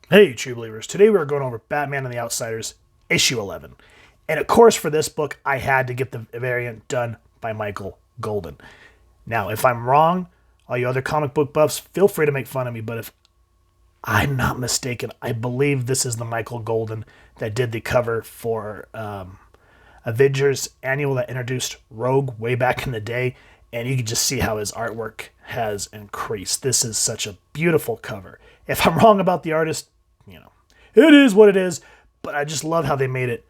Hey, true believers. Today we are going over Batman and the Outsiders, issue 11. And of course, for this book, I had to get the variant done by Michael Golden. Now, if I'm wrong, all you other comic book buffs, feel free to make fun of me, but if I'm not mistaken, I believe this is the Michael Golden that did the cover for Avengers Annual that introduced Rogue way back in the day, and you can just see how his artwork has increased. This is such a beautiful cover. If I'm wrong about the artist, you know, it is what it is, but I just love how they made it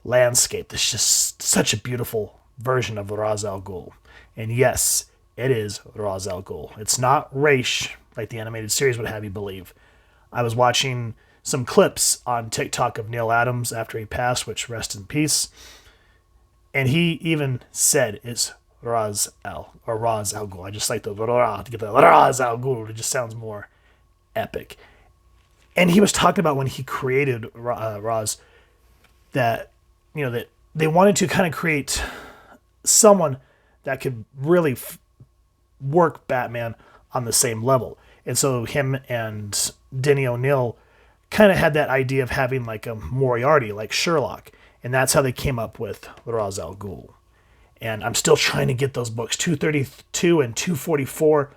landscape. It's just such a beautiful version of Ra's al Ghul. And yes, it is Ra's al Ghul. It's not Raish, like the animated series would have you believe. I was watching some clips on TikTok of Neil Adams after he passed, which rest in peace. And he even said it's Ra's al Ghul. I just like the Ra to get the Ra's al Ghul. It just sounds more epic. And he was talking about when he created Ra's that that they wanted to kind of create someone that could really work Batman on the same level. And so him and Denny O'Neil kind of had that idea of having like a Moriarty, like Sherlock. And that's how they came up with Ra's al Ghul. And I'm still trying to get those books, 232 and 244.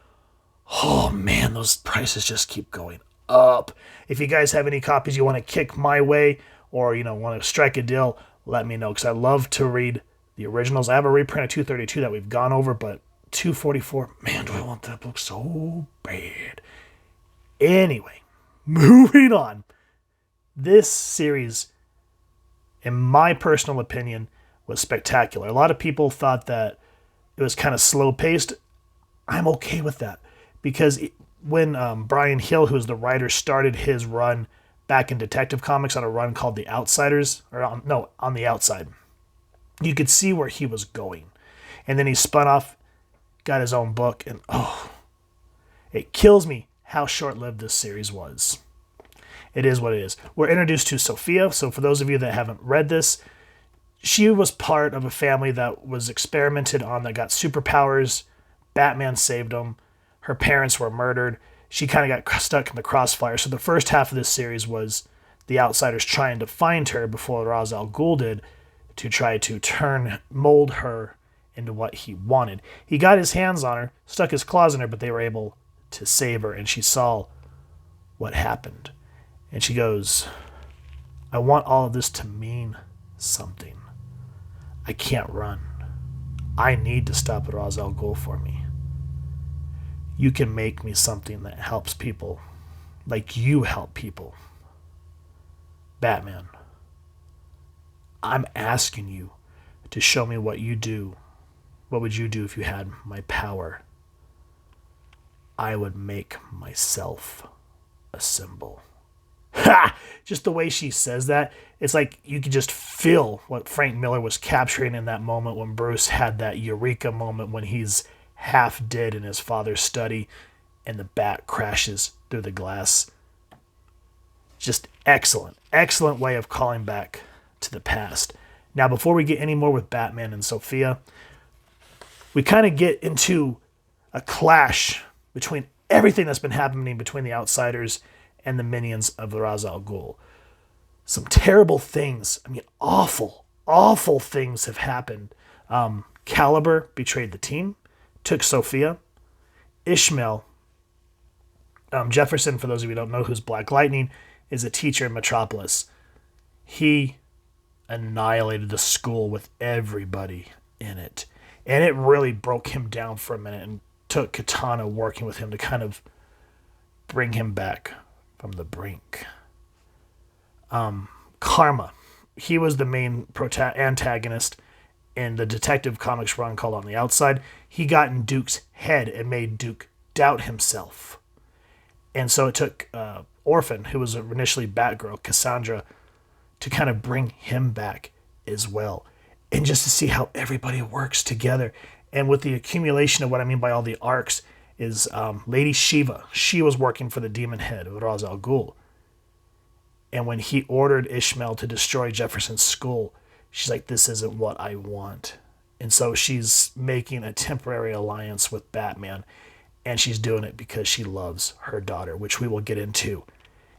Oh man, those prices just keep going up. If you guys have any copies you want to kick my way or want to strike a deal, let me know because I love to read the originals. I have a reprint of 232 that we've gone over, but 244, man, do I want that book so bad. Anyway, moving on. This series, in my personal opinion, was spectacular. A lot of people thought that it was kind of slow paced. I'm okay with that because when Brian Hill, who's the writer, started his run back in Detective Comics on a run called The Outsiders, on The Outside, you could see where he was going. And then he spun off, got his own book, and it kills me how short-lived this series was. It is what it is. We're introduced to Sophia. So for those of you that haven't read this, she was part of a family that was experimented on that got superpowers. Batman saved them. Her parents were murdered. She kind of got stuck in the crossfire. So the first half of this series was the Outsiders trying to find her before Ra's al Ghul did to try to mold her into what he wanted. He got his hands on her, stuck his claws in her, but they were able to save her, and she saw what happened. And she goes, I want all of this to mean something. I can't run. I need to stop Ra's al Ghul for me. You can make me something that helps people like you help people. Batman, I'm asking you to show me what you do. What would you do if you had my power? I would make myself a symbol. Ha! Just the way she says that, it's like you could just feel what Frank Miller was capturing in that moment when Bruce had that eureka moment when he's half dead in his father's study and the bat crashes through the glass. Just excellent, excellent way of calling back to the past. Now, before we get any more with Batman and Sophia, we kind of get into a clash between everything that's been happening between the Outsiders and the minions of Ra's al Ghul. Some terrible things, awful, awful things have happened. Caliber betrayed the team, took Sophia. Ishmael, Jefferson, for those of you who don't know who's Black Lightning, is a teacher in Metropolis. He annihilated the school with everybody in it. And it really broke him down for a minute and took Katana working with him to kind of bring him back from the brink. Karma. He was the main antagonist in the Detective Comics run called On the Outside. He got in Duke's head and made Duke doubt himself. And so it took Orphan, who was initially Batgirl, Cassandra, to kind of bring him back as well. And just to see how everybody works together. And with the accumulation of what I mean by all the arcs is Lady Shiva. She was working for the demon head of Ra's al Ghul. And when he ordered Ishmael to destroy Jefferson's school, she's like, this isn't what I want. And so she's making a temporary alliance with Batman. And she's doing it because she loves her daughter, which we will get into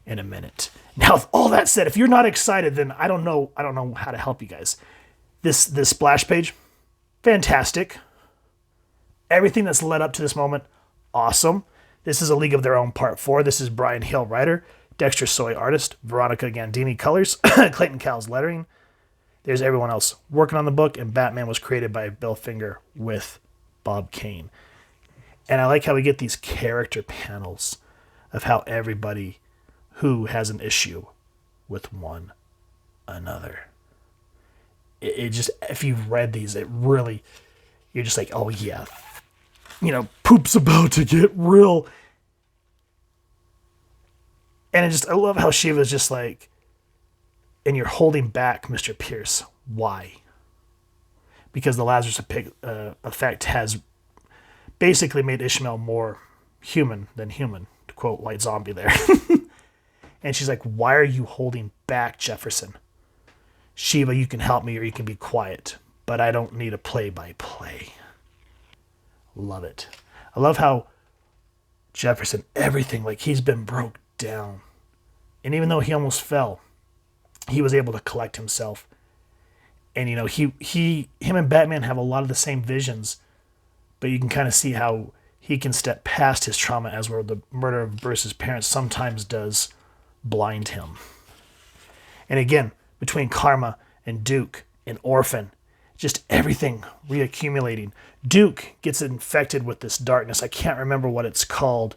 in a minute. Now, with all that said, if you're not excited, then I don't know how to help you guys. This splash page, fantastic. Everything that's led up to this moment, awesome. This is A League of Their Own Part 4. This is Brian Hill, writer, Dexter Soy, artist, Veronica Gandini, colors, Clayton Cowles, lettering. There's everyone else working on the book, and Batman was created by Bill Finger with Bob Kane. And I like how we get these character panels of how everybody who has an issue with one another. It just, if you've read these, it really, you're just like, oh yeah, poop's about to get real. And I love how Shiva's just like, and you're holding back, Mr. Pierce. Why? Because the Lazarus effect has basically made Ishmael more human than human, to quote White Zombie there. And she's like, why are you holding back, Jefferson? Shiva, you can help me or you can be quiet, but I don't need a play-by-play. Love it. I love how Jefferson, everything, like he's been broke down. And even though he almost fell, he was able to collect himself. And, him and Batman have a lot of the same visions, but you can kind of see how he can step past his trauma, as where the murder of Bruce's parents sometimes does blind him. And again, between Karma and Duke and Orphan, just everything reaccumulating. Duke gets infected with this darkness. I can't remember what it's called,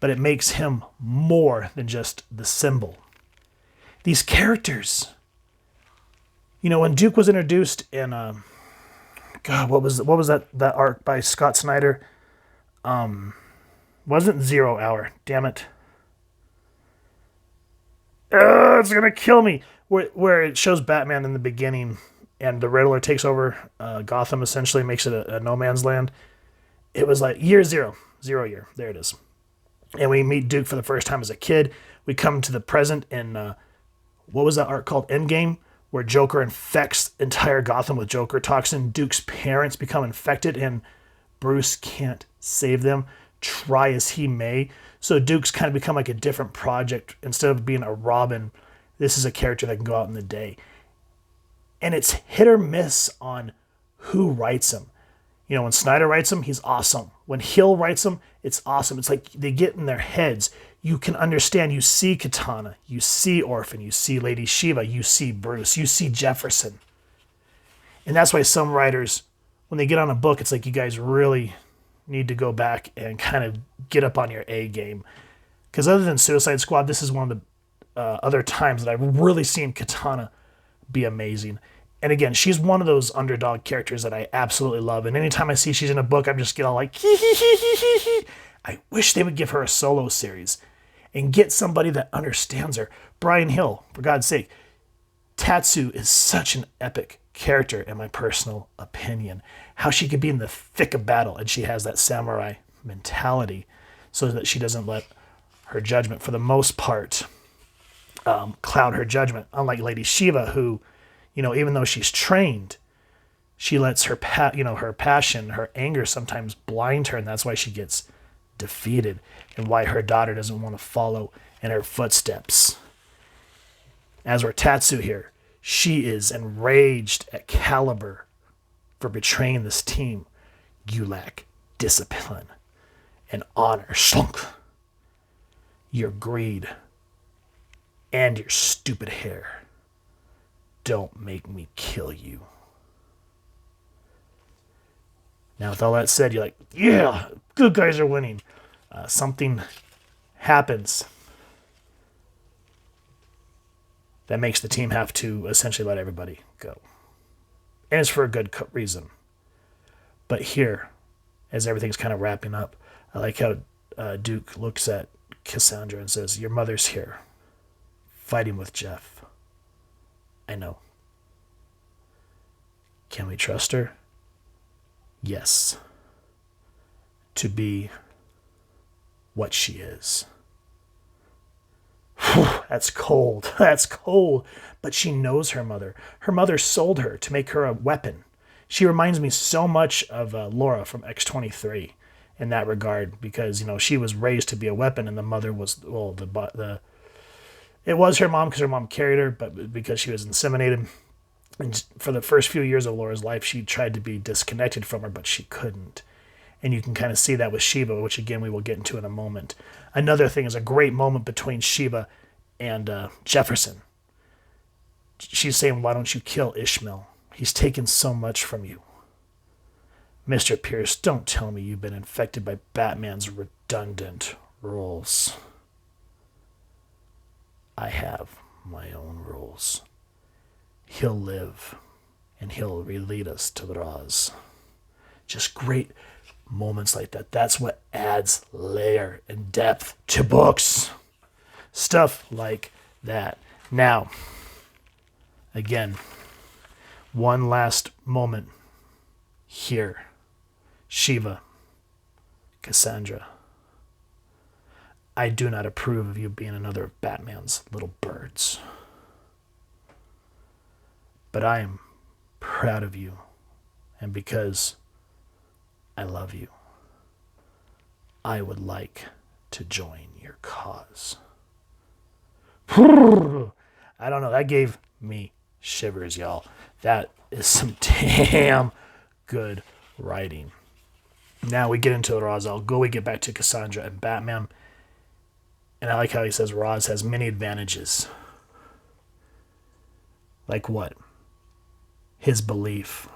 but it makes him more than just the symbol. These characters, when Duke was introduced in, what was that arc by Scott Snyder? Wasn't 0 Hour, damn it. It's gonna kill me. Where it shows Batman in the beginning, and the Riddler takes over Gotham, essentially makes it a no man's land. It was like year zero year. There it is. And we meet Duke for the first time as a kid. We come to the present in, what was that arc called? Endgame, where Joker infects entire Gotham with Joker toxin. Duke's parents become infected, and Bruce can't save them, try as he may. So Duke's kind of become like a different project. Instead of being a Robin, this is a character that can go out in the day. And it's hit or miss on who writes him. When Snyder writes him, he's awesome. When Hill writes him, it's awesome. It's like they get in their heads. You can understand. You see Katana. You see Orphan. You see Lady Shiva. You see Bruce. You see Jefferson. And that's why some writers, when they get on a book, it's like you guys really need to go back and kind of get up on your A game. Because other than Suicide Squad, this is one of the other times that I've really seen Katana be amazing. And again, she's one of those underdog characters that I absolutely love. And anytime I see she's in a book, I'm just getting all like, hee hee hee hee hee hee. I wish they would give her a solo series and get somebody that understands her. Brian Hill, for God's sake. Tatsu is such an epic character, in my personal opinion. How she could be in the thick of battle, and she has that samurai mentality, so that she doesn't let her judgment, for the most part, cloud her judgment. Unlike Lady Shiva, who, even though she's trained, she lets her her passion, her anger sometimes blind her, and that's why she gets defeated, and why her daughter doesn't want to follow in her footsteps. As we're Tatsu here, she is enraged at Caliber for betraying this team. You lack discipline and honor. Slunk. Your greed and your stupid hair. Don't make me kill you. Now, with all that said, you're like, yeah, good guys are winning. Something happens that makes the team have to essentially let everybody go. And it's for a good reason. But here, as everything's kind of wrapping up, I like how Duke looks at Cassandra and says, your mother's here, fighting with Jeff. I know. Can we trust her? Yes. To be what she is. That's cold. That's cold. But she knows her mother. Her mother sold her to make her a weapon. She reminds me so much of Laura from X-23 in that regard, because, she was raised to be a weapon, and the mother was, the It was her mom because her mom carried her, but because she was inseminated. And for the first few years of Laura's life, she tried to be disconnected from her, but she couldn't. And you can kind of see that with Sheba, which again we will get into in a moment. Another thing is a great moment between Sheba and Jefferson. She's saying, why don't you kill Ishmael? He's taken so much from you. Mr. Pierce, don't tell me you've been infected by Batman's redundant rules. I have my own rules. He'll live, and he'll lead us to the Roz. Just great moments like that. That's what adds layer and depth to books. Stuff like that. Now, again, one last moment here. Shiva, Cassandra, I do not approve of you being another of Batman's little birds. But I am proud of you, and because I love you, I would like to join your cause. I don't know, that gave me shivers, y'all. That is some damn good writing. Now we get into the Roz al Ghul. We get back to Cassandra and Batman. And I like how he says Roz has many advantages. Like what? His belief.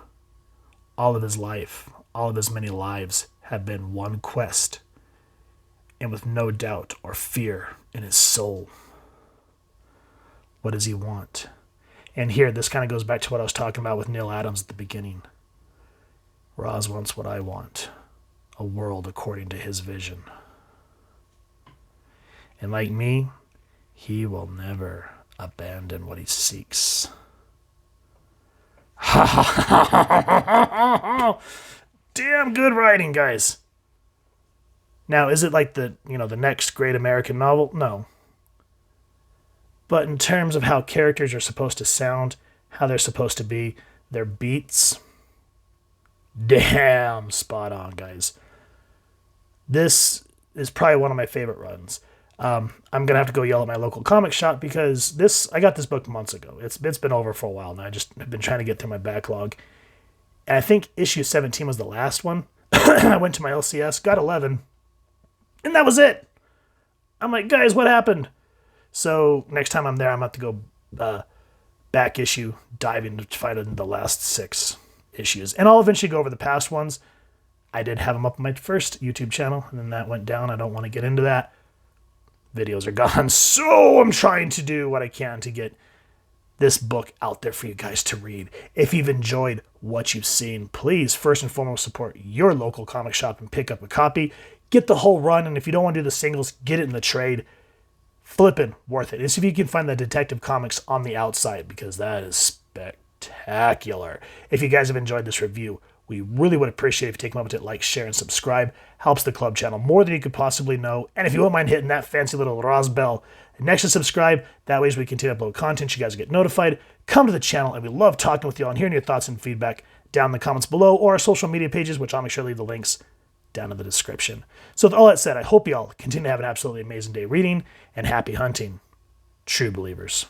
All of his life, all of his many lives have been one quest. And with no doubt or fear in his soul. What does he want? And here, this kind of goes back to what I was talking about with Neil Adams at the beginning. Roz wants what I want. A world according to his vision. And like me, he will never abandon what he seeks. Damn good writing, guys. Now, is it like the next great American novel? No. But in terms of how characters are supposed to sound, how they're supposed to be, their beats, damn spot on, guys. This is probably one of my favorite runs. I'm going to have to go yell at my local comic shop because I got this book months ago. It's been over for a while now. I just have been trying to get through my backlog. And I think issue 17 was the last one. I went to my LCS, got 11, and that was it. I'm like, guys, what happened? So next time I'm there, I'm going to have to go back issue, dive into find the last 6 issues. And I'll eventually go over the past ones. I did have them up on my first YouTube channel, and then that went down. I don't want to get into that. Videos are gone, so I'm trying to do what I can to get this book out there for you guys to read. If you've enjoyed what you've seen, please, first and foremost, support your local comic shop and pick up a copy. Get the whole run, and if you don't want to do the singles, get it in the trade. Flippin' worth it. And see if you can find the Detective Comics on the outside, because that is spectacular. If you guys have enjoyed this review, we really would appreciate if you take a moment to like, share, and subscribe. Helps the club channel more than you could possibly know. And if you wouldn't mind hitting that fancy little Roz bell next to subscribe, that way as we continue to upload content, you guys get notified. Come to the channel, and we love talking with you all and hearing your thoughts and feedback down in the comments below or our social media pages, which I'll make sure to leave the links down in the description. So with all that said, I hope you all continue to have an absolutely amazing day reading, and happy hunting, true believers.